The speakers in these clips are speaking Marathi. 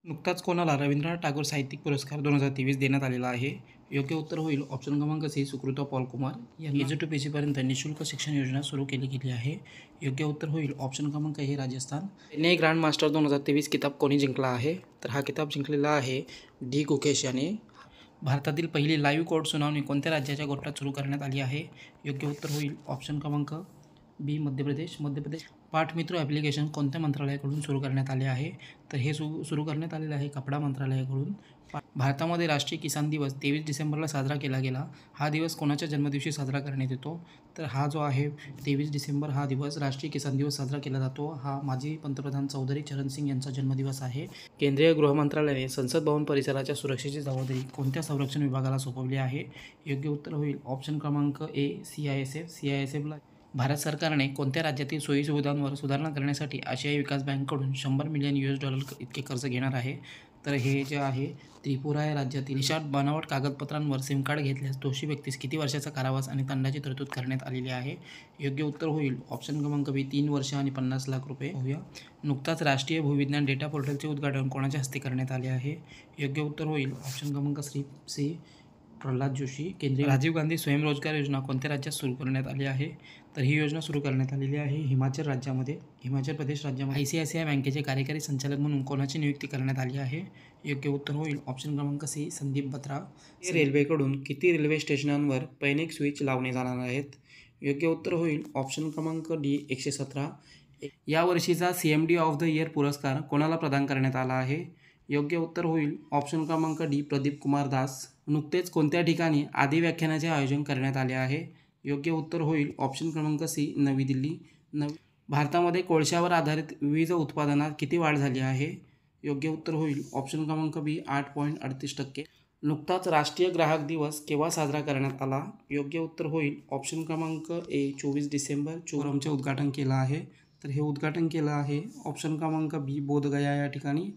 नुकताच कोणाला रवींद्रनाथ टागोर साहित्यिक पुरस्कार 2023 देण्यात आलेला आहे. योग्य उत्तर होईल ऑप्शन क्रमांक सी सुकृतो पॉलकुमार यांनी एज टू पीजीपर्यंत निःशुल्क शिक्षण योजना सुरू केली गेली आहे. योग्य उत्तर होईल ऑप्शन क्रमांक हे राजस्थान. चेन्नई ग्रँड मास्टर 2023 किताब कोणी जिंकला आहे? तर हा किताब जिंकलेला आहे डी गुकेश याने. भारतातील पहिली लाईव्ह कोर्ट सुनावणी कोणत्या राज्याच्या कोर्टात सुरू करण्यात आली आहे? योग्य उत्तर होईल ऑप्शन क्रमांक बी मध्य प्रदेश. पाठमित्र ॲप्लिकेशन कोणत्या मंत्रालयाकडून सुरू करण्यात आले आहे? तर हे सुरू करण्यात आलेलं आहे कपडा मंत्रालयाकडून. भारतामध्ये राष्ट्रीय किसान दिवस 23 डिसेंबरला साजरा केला गेला. हा दिवस कोणाच्या जन्मदिवशी साजरा करण्यात येतो? तर हा जो आहे 23 डिसेंबर हा दिवस राष्ट्रीय किसान दिवस साजरा केला जातो. हा माजी पंतप्रधान चौधरी चरण सिंग यांचा जन्मदिवस आहे. केंद्रीय गृहमंत्रालयाने संसद भवन परिसराच्या सुरक्षेची जबाबदारी कोणत्या संरक्षण विभागाला सोपवली आहे? योग्य उत्तर होईल ऑप्शन क्रमांक ए CISF. भारत सरकारने कोणत्या राज्यातील सोयीसुविधांवर सुधारणा करण्यासाठी आशियाई विकास बँकेकडून $100 मिलियन इतके कर्ज घेणार आहे? तर हे जे आहे त्रिपुरा या राज्यातील देशात बनावट कागदपत्रांवर सिम कार्ड घेतल्यास दोषी व्यक्तीस किती वर्षाचा कारावास आणि दंडाची तरतूद करण्यात आलेली आहे? योग्य उत्तर होईल ऑप्शन क्रमांक बी 3 वर्ष आणि 50 लाख रुपये. होऊया. नुकताच राष्ट्रीय भूविज्ञान डेटा पोर्टलचे उद्घाटन कोणाच्या हस्ते करण्यात आले आहे? योग्य उत्तर होईल ऑप्शन क्रमांक सी प्रल्हाद जोशी. केंद्रीय राजीव गांधी स्वयंरोजगार योजना कोणत्या राज्यात सुरू करण्यात आली आहे? तर ही योजना सुरू करण्यात आलेली आहे हिमाचल प्रदेश राज्यामध्ये. ICICI बँकेचे कार्यकारी संचालक म्हणून कोणाची नियुक्ती करण्यात आली आहे? योग्य उत्तर होईल ऑप्शन क्रमांक सी संदीप बत्रा. रेल्वेकडून किती रेल्वे स्टेशनांवर पैनिक स्विच लावणे जाणार आहेत? योग्य उत्तर होईल ऑप्शन क्रमांक डी 117. यावर्षीचा CMD ऑफ द इयर पुरस्कार कोणाला प्रदान करण्यात आला आहे? योग्य उत्तर होईल ऑप्शन क्रमांक डी प्रदीप कुमार दास. नुकतेच कोणत्या ठिकाणी आदी व्याख्यानाचे आयोजन करण्यात आले आहे? योग्य उत्तर होईल ऑप्शन क्रमांक सी नवी दिल्ली. भारतामध्ये कोळशावर आधारित विविध उत्पादनात किती वाढ झाली आहे? योग्य उत्तर होईल ऑप्शन क्रमांक बी 8.38%. नुकताच राष्ट्रीय ग्राहक दिवस केव्हा साजरा करण्यात आला? योग्य उत्तर होईल ऑप्शन क्रमांक ए 24 डिसेंबर. फोरमचे उद्घाटन केलं आहे. तर हे उद्घाटन केलं आहे ऑप्शन क्रमांक बी बोधगया या ठिकाणी.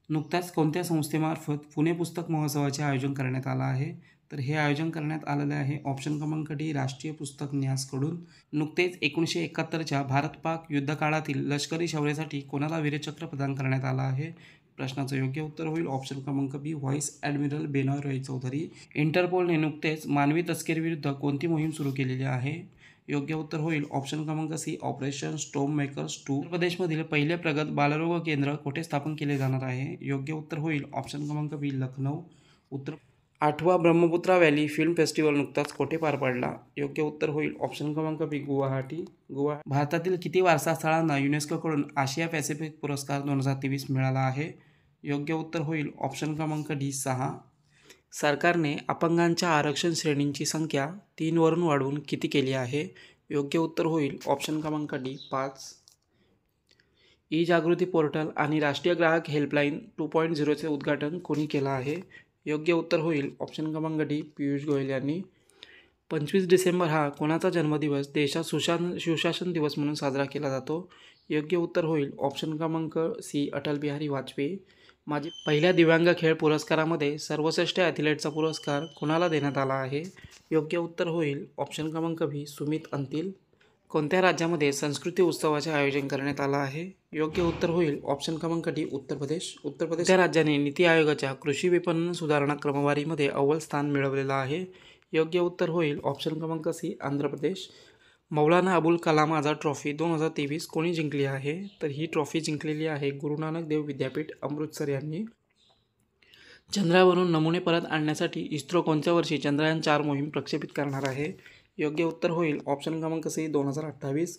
नुकताच कोणत्या संस्थेमार्फत पुणे पुस्तक महोत्सवाचे आयोजन करण्यात आलं आहे? तर हे आयोजन करण्यात आलेले आहे ऑप्शन क्रमांक डी राष्ट्रीय पुस्तक न्यासकडून. नुकतेच 1971च्या भारत-पाक युद्धकाळातील लष्करी शौर्यासाठी कोणाला वीरचक्र प्रदान करण्यात आला आहे? प्रश्नाचं योग्य उत्तर होईल ऑप्शन क्रमांक बी व्हाईस ॲडमिरल बेनॉय चौधरी. इंटरपोलने नुकतेच मानवी तस्करीविरुद्ध कोणती मोहीम सुरू केलेली आहे? योग्य उत्तर होईल ऑप्शन क्रमांक सी ऑपरेशन स्टॉर्म मेकर्स 2. उत्तर प्रदेशमधील पहिले प्रगत बालरोग केंद्र कुठे स्थापन केले जाणार आहे? योग्य उत्तर होईल ऑप्शन क्रमांक बी लखनौ. 8वा ब्रह्मपुत्रा व्हॅली फिल्म फेस्टिवल नुकताच कोठे पार पडला? योग्य उत्तर होईल ऑप्शन क्रमांक बी गुवाहाटी. भारतातील किती वारसा स्थळांना युनेस्कोकडून आशिया पॅसिफिक पुरस्कार 2023 मिळाला आहे? योग्य उत्तर होईल ऑप्शन क्रमांक डी 6. सरकारने अपंगांच्या आरक्षण श्रेणींची संख्या 3 वरून वाढवून किती केली आहे? योग्य उत्तर होईल ऑप्शन क्रमांक डी 5. ई-जागृती पोर्टल आणि राष्ट्रीय ग्राहक हेल्पलाईन 2.0चे उद्घाटन कोणी केलं आहे? योग्य उत्तर होईल ऑप्शन क्रमांक डी पियुष गोयल यांनी. 25 डिसेंबर हा कोणाचा जन्मदिवस देशात सुशासन दिवस म्हणून साजरा केला जातो? योग्य उत्तर होईल ऑप्शन क्रमांक सी अटल बिहारी वाजपेयी. पहिल्या दिव्यांग खेळ पुरस्कारामध्ये सर्वश्रेष्ठ ॲथलीटचा पुरस्कार कोणाला देण्यात आला आहे? योग्य उत्तर होईल ऑप्शन क्रमांक बी सुमित अंतिल. कोणत्या राज्यामध्ये संस्कृती उत्सवाचे आयोजन करण्यात आलं आहे? योग्य उत्तर होईल ऑप्शन क्रमांक डी उत्तर प्रदेश. त्या राज्याने नीती आयोगाच्या कृषी विपणन सुधारणा क्रमवारीमध्ये अव्वल स्थान मिळवलेलं आहे? योग्य उत्तर होईल ऑप्शन क्रमांक सी आंध्र प्रदेश. मौलाना अबुल कलाम आझाद ट्रॉफी 2023 कोणी जिंकली आहे? तर ही ट्रॉफी जिंकलेली आहे गुरु नानक देव विद्यापीठ अमृतसर यांनी. चंद्रावरून नमुने परत आणण्यासाठी इस्रो कोणत्या वर्षी चंद्रयान 4 मोहीम प्रक्षेपित करणार आहे? योग्य उत्तर होईल ऑप्शन क्रमांक सी 2028.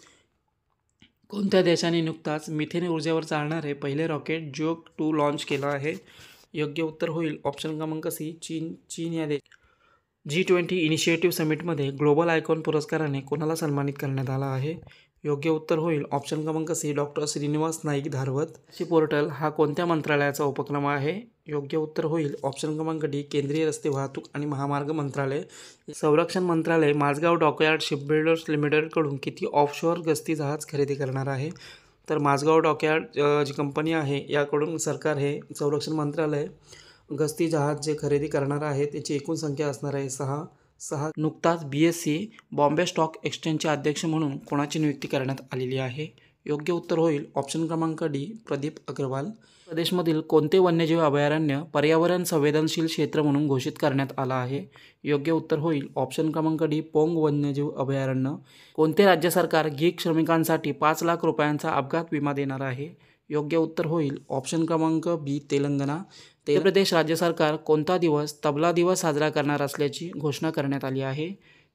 कोणत्या देशाने नुकताच मिथेन ऊर्जेवर चालणारे पहिले रॉकेट जुक 2 लॉन्च केलं आहे? योग्य उत्तर होईल ऑप्शन क्रमांक सी चीन या देश. G20 इनिशिएटिव्ह समिटमध्ये ग्लोबल आयकॉन पुरस्काराने कोणाला सन्मानित करण्यात आला आहे? योग्य उत्तर होईल ऑप्शन क्रमांक C doctor Srinivas Naik Dharwat. Portal हा कोणत्या मंत्रालयाचा उपक्रम आहे? योग्य उत्तर होईल ऑप्शन क्रमांक डी केंद्रीय रस्ते वाहतूक आणि महामार्ग मंत्रालय. संरक्षण मंत्रालय माझगाव डॉकयार्ड शिपबिल्डर्स लिमिटेडकडून किती ऑफशोअर गस्ती जहाज खरेदी करणार आहे? तर माझगाव डॉकयार्ड जी कंपनी आहे याकडून सरकार हे संरक्षण मंत्रालय गस्ती जहाज जे खरेदी करणार आहे त्याची एकूण संख्या असणार आहे 6. नुकताच BSE बॉम्बे स्टॉक एक्सचेंजचे अध्यक्ष म्हणून कोणाची नियुक्ती करण्यात आलेली आहे? योग्य उत्तर होईल ऑप्शन क्रमांक डी प्रदीप अग्रवाल. प्रदेशमधील कोणते वन्यजीव अभयारण्य पर्यावरण संवेदनशील क्षेत्र म्हणून घोषित करण्यात आला आहे? योग्य उत्तर होईल ऑप्शन क्रमांक डी पोंग वन्यजीव अभयारण्य. कोणते राज्य सरकार गीग श्रमिकांसाठी 5 लाख रुपयांचा अपघात विमा देणार आहे? योग्य उत्तर होईल ऑप्शन क्रमांक बी तेलंगणा. मध्य प्रदेश राज्य सरकार कोणता दिवस तबला दिवस साजरा करणार असल्याची घोषणा करण्यात आली आहे?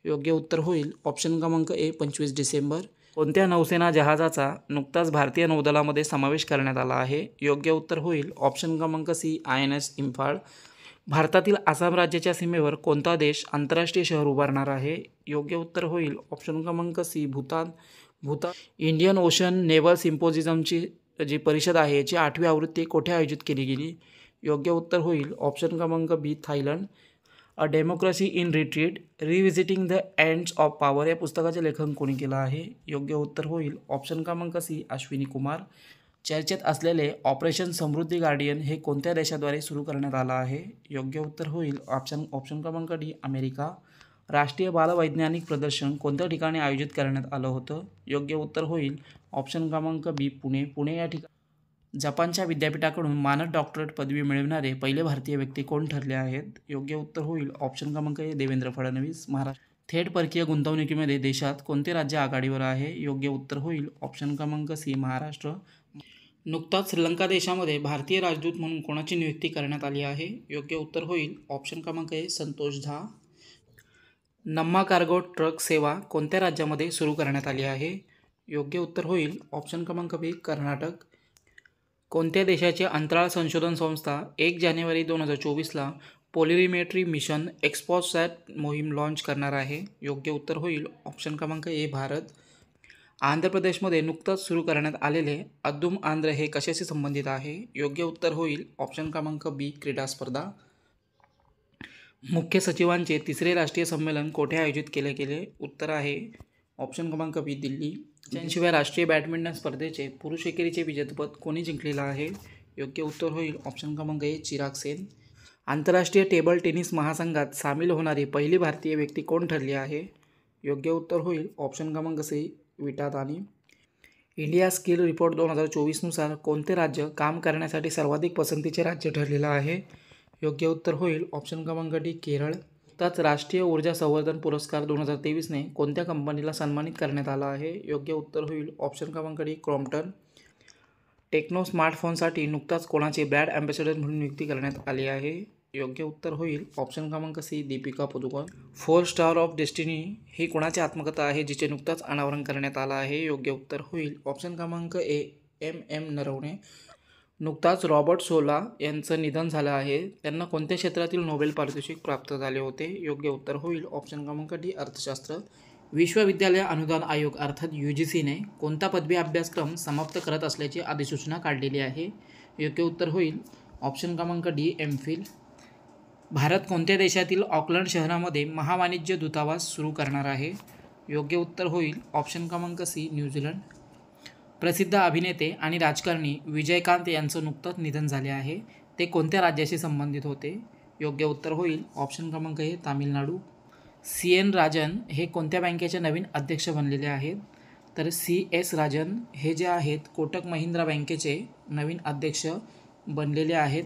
योग्य उत्तर होईल ऑप्शन क्रमांक ए 25 डिसेंबर. कोणत्या नौसेना जहाजाचा नुकताच भारतीय नौदलामध्ये समावेश करण्यात आला आहे? योग्य उत्तर होईल ऑप्शन क्रमांक सी INS इम्फाळ. भारतातील आसाम राज्याच्या सीमेवर कोणता देश आंतरराष्ट्रीय शहर उभारणार आहे? योग्य उत्तर होईल ऑप्शन क्रमांक C Bhutan. Indian Ocean naval सिम्पोजिझमची जी परिषद आहे याची 8वी आवृत्ती कोठे आयोजित केली गेली? योग्य उत्तर होईल ऑप्शन क्रमांक B Thailand. A democracy in retreat revisiting the ends of power या पुस्तकाचे लेखन कोणी केलं आहे? योग्य उत्तर होईल ऑप्शन क्रमांक सी अश्विनी कुमार. चर्चेत असलेले ऑपरेशन समृद्धी गार्डियन हे कोणत्या देशाद्वारे सुरू करण्यात आलं आहे? योग्य उत्तर होईल ऑप्शन क्रमांक डी अमेरिका. राष्ट्रीय बालवैज्ञानिक प्रदर्शन कोणत्या ठिकाणी आयोजित करण्यात आलं होतं? योग्य उत्तर होईल ऑप्शन क्रमांक बी पुणे या ठिकाणी. जपानच्या विद्यापीठाकडून मानद डॉक्टरेट पदवी मिळवणारे पहिले भारतीय व्यक्ती कोण ठरले आहेत? योग्य उत्तर होईल ऑप्शन क्रमांक ए देवेंद्र फडणवीस. महाराष्ट्र. थेट परकीय गुंतवणुकीमध्ये देशात कोणते राज्य आघाडीवर आहे? योग्य उत्तर होईल ऑप्शन क्रमांक सी महाराष्ट्र. नुकताच श्रीलंका देशामध्ये भारतीय राजदूत म्हणून कोणाची नियुक्ती करण्यात आली आहे? योग्य उत्तर होईल ऑप्शन क्रमांक ए संतोष झा. नम्मा कार्गो ट्रक सेवा कोणत्या राज्यामध्ये सुरू करण्यात आली आहे? योग्य उत्तर होईल ऑप्शन क्रमांक बी कर्नाटक. कोणत्या देशाची अंतराळ संशोधन संस्था 1 जानेवारी 2024ला पोलरिमेट्री मिशन एक्सपॉसॅट मोहीम लॉन्च करणार आहे? योग्य उत्तर होईल ऑप्शन क्रमांक ए भारत. आंध्र प्रदेशमध्ये नुकताच सुरू करण्यात आलेले अद्दुम आंध्र हे कशाशी संबंधित आहे? योग्य उत्तर होईल ऑप्शन क्रमांक बी क्रीडा स्पर्धा. मुख्य सचिवांचे 3रे राष्ट्रीय संमेलन कोठे आयोजित केले गेले? उत्तर आहे ऑप्शन क्रमांक बी दिल्ली. 85व्या राष्ट्रीय बॅडमिंटन स्पर्धेचे पुरुष एकेरीचे विजेतेपद कोणी जिंकलेलं आहे? योग्य उत्तर होईल ऑप्शन क्रमांक ए चिराग सेन. आंतरराष्ट्रीय टेबल टेनिस महासंघात सामील होणारी पहिली भारतीय व्यक्ती कोण ठरली आहे? योग्य उत्तर होईल ऑप्शन क्रमांक सी विटा दानी. इंडिया स्किल रिपोर्ट 2024नुसार कोणते राज्य काम करण्यासाठी सर्वाधिक पसंतीचे राज्य ठरलेलं आहे? योग्य उत्तर होईल ऑप्शन क्रमांक डी केरळ. त्याच राष्ट्रीय ऊर्जा संवर्धन पुरस्कार 2023ने कोणत्या कंपनीला सन्मानित करण्यात आला आहे? योग्य उत्तर होईल ऑप्शन क्रमांक डी क्रॉम्प्टन. टेक्नो स्मार्टफोनसाठी नुकताच कोणाची ब्रँड अँबॅसेडर म्हणून नियुक्ती करण्यात आली आहे? योग्य उत्तर होईल ऑप्शन क्रमांक C Deepika Padukone. 4 star of destiny ही कोणाची आत्मकथा आहे जिचे नुकताच अनावरण करण्यात आलं आहे? योग्य उत्तर होईल ऑप्शन क्रमांक ए MM नरवणे. नुकताच रॉबर्ट सोला यांचं निधन झालं आहे. त्यांना कोणत्या क्षेत्रातील नोबेल पारितोषिक प्राप्त झाले होते? योग्य उत्तर होईल ऑप्शन क्रमांक डी अर्थशास्त्र. विश्वविद्यालय अनुदान आयोग अर्थात UGCने कोणता पदवी अभ्यासक्रम समाप्त करत असल्याची अधिसूचना काढलेली आहे? योग्य उत्तर होईल ऑप्शन क्रमांक डी MPhil. भारत कोणत्या देशातील ऑकलंड शहरामध्ये महावाणिज्य दूतावास सुरू करणार आहे? योग्य उत्तर होईल ऑप्शन क्रमांक सी न्यूझीलंड. प्रसिद्ध अभिनेते आणि राजकारणी विजयकांत यांचं नुकतंच निधन झाले आहे. ते कोणत्या राज्याशी संबंधित होते? योग्य उत्तर होईल ऑप्शन क्रमांक ए तामिळनाडू. CN राजन हे कोणत्या बँकेचे नवीन अध्यक्ष बनलेले आहेत? तर CS राजन हे जे आहेत कोटक महिंद्रा बँकेचे नवीन अध्यक्ष बनलेले आहेत.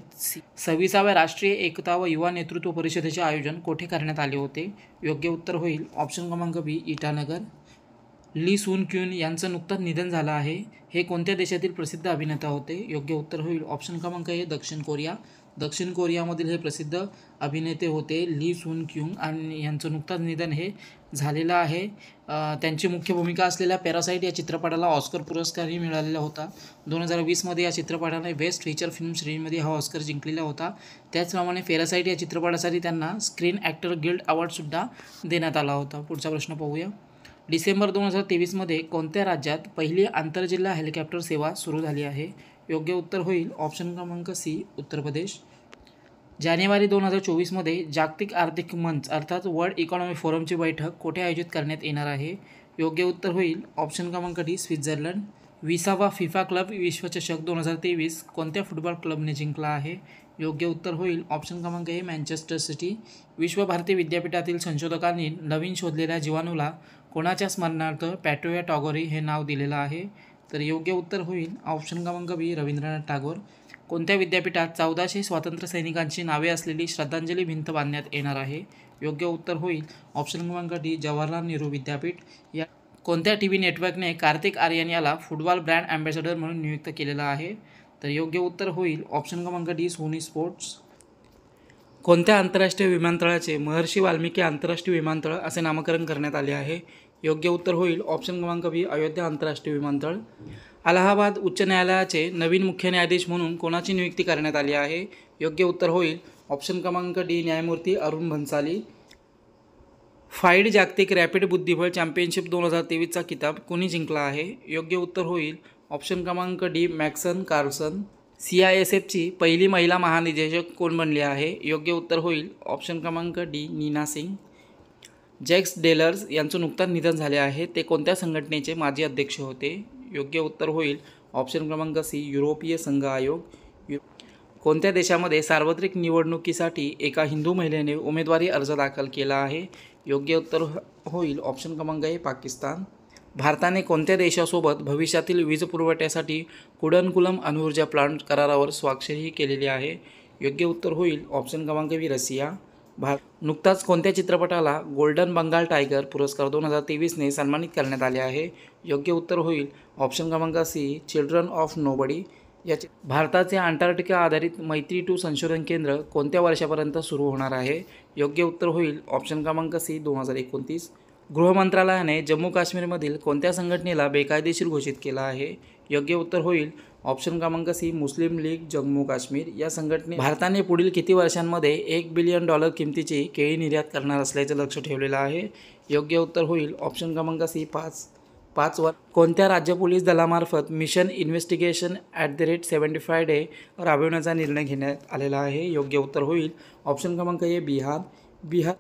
26व्या राष्ट्रीय एकता व युवा नेतृत्व परिषदेचे आयोजन कोठे करण्यात आले होते? योग्य उत्तर होईल ऑप्शन क्रमांक बी इटानगर. ली सून क्यून यांचं नुकतंच निधन झालं आहे. हे कोणत्या देशातील प्रसिद्ध अभिनेता होते? योग्य उत्तर होईल ऑप्शन क्रमांक ए दक्षिण कोरिया. दक्षिण कोरियामधील हे प्रसिद्ध अभिनेते होते ली सून क्यूंग आणि यांचं नुकतंच निधन हे झालेलं आहे. त्यांची मुख्य भूमिका असलेल्या पॅरासाईट या चित्रपटाला ऑस्कर पुरस्कारही मिळालेला होता. 2020मध्ये या चित्रपटाने बेस्ट फीचर फिल्म श्रेणीमध्ये हा ऑस्कर जिंकलेला होता. त्याचप्रमाणे पॅरासाईट या चित्रपटासाठी त्यांना स्क्रीन ॲक्टर गिल्ड अवॉर्डसुद्धा देण्यात आला होता. पुढचा प्रश्न पाहूया. डिसेंबर 2023मध्ये कोणत्या राज्यात पहिली आंतरजिल्हा हेलिकॉप्टर सेवा सुरू झाली आहे? योग्य उत्तर होईल ऑप्शन क्रमांक सी उत्तर प्रदेश. जानेवारी 2024मध्ये जागतिक आर्थिक मंच अर्थात वर्ल्ड इकॉनॉमी फोरमची बैठक कोठे आयोजित करण्यात येणार आहे? योग्य उत्तर होईल ऑप्शन क्रमांक डी स्वित्झर्लंड. 20वा फिफा क्लब विश्वचषक 2023 कोणत्या फुटबॉल क्लबने जिंकला आहे? योग्य उत्तर होईल ऑप्शन क्रमांक ए मँचेस्टर सिटी. विश्व भारती विद्यापीठातील संशोधकांनी नवीन शोधलेल्या जीवाणूला कोणाच्या स्मरणार्थ पॅट्रोया टॉगोरी हे नाव दिलेलं आहे? तर योग्य उत्तर होईल ऑप्शन क्रमांक बी रवींद्रनाथ टागोर. कोणत्या विद्यापीठात 1400 स्वातंत्र्य सैनिकांची नावे असलेली श्रद्धांजली भिंत बांधण्यात येणार आहे? योग्य उत्तर होईल ऑप्शन क्रमांक डी जवाहरलाल नेहरू विद्यापीठ. या कोणत्या टी व्ही नेटवर्कने कार्तिक आर्यन याला फुटबॉल ब्रँड अँबॅसेडर म्हणून नियुक्त केलेला आहे? तर योग्य उत्तर होईल ऑप्शन क्रमांक डी सोनी स्पोर्ट्स. कोणत्या आंतरराष्ट्रीय विमानतळाचे महर्षी वाल्मिकी आंतरराष्ट्रीय विमानतळ असे नामकरण करण्यात आले आहे? योग्य उत्तर होईल ऑप्शन क्रमांक बी अयोध्या आंतरराष्ट्रीय विमानतळ. अलाहाबाद उच्च न्यायालयाचे नवीन मुख्य न्यायाधीश म्हणून कोणाची नियुक्ती करण्यात आली आहे? योग्य उत्तर होईल ऑप्शन क्रमांक डी न्यायमूर्ती अरुण भन्साली. फाईड जागतिक रॅपिड बुद्धिबळ चॅम्पियनशिप 2023चा किताब कोणी जिंकला आहे? योग्य उत्तर होईल ऑप्शन क्रमांक डी मॅक्सन कार्लसन. CISFची पहिली महिला महानिदेशक कोण बनली आहे? योग्य उत्तर होईल ऑप्शन क्रमांक डी नीना सिंग. जॅक्स डेलर्स यांचं नुकताच निधन झाले आहे, ते कोणत्या संघटनेचे माजी अध्यक्ष होते? योग्य उत्तर होईल ऑप्शन क्रमांक सी युरोपीय संघ आयोग. कोणत्या देशामध्ये सार्वत्रिक निवडणुकीसाठी एका हिंदू महिलेने उमेदवारी अर्ज दाखल केला आहे? योग्य उत्तर होईल ऑप्शन क्रमांक ए पाकिस्तान. भारताने कोणत्या देशासोबत भविष्यातील वीज पुरवठ्यासाठी कुडनकुलम अणुऊर्जा प्लांट करारावर स्वाक्षरी केलेली आहे? योग्य उत्तर होईल ऑप्शन क्रमांक बी रशिया. नुकताच कोणत्या चित्रपटाला गोल्डन बंगाल टायगर पुरस्कार 2023ने सन्मानित करण्यात आले आहे? योग्य उत्तर होईल ऑप्शन क्रमांक सी चिल्ड्रन ऑफ नोबडी. याचे भारताचे अंटार्क्टिका आधारित मैत्री-2 संशोधन केंद्र कोणत्या वर्षापर्यंत सुरू होणार आहे? योग्य उत्तर होईल ऑप्शन क्रमांक सी 2029. गृहमंत्रालयाने जम्मू काश्मीरमधील कोणत्या संघटनेला बेकायदेशीर घोषित केला आहे? योग्य उत्तर होईल ऑप्शन क्रमांक सी मुस्लिम लीग जम्मू काश्मीर. या संघटने भारताने पुढील किती वर्षांमध्ये $1 बिलियन किमतीची केळी निर्यात करणार असल्याचे लक्ष ठेवलेलं आहे? योग्य उत्तर होईल ऑप्शन क्रमांक सी 5 वर. कोणत्या राज्य पोलीस दलामार्फत मिशन इन्व्हेस्टिगेशन @75 डे राबविण्याचा निर्णय घेण्यात आलेला आहे? योग्य उत्तर होईल ऑप्शन क्रमांक ए बिहार.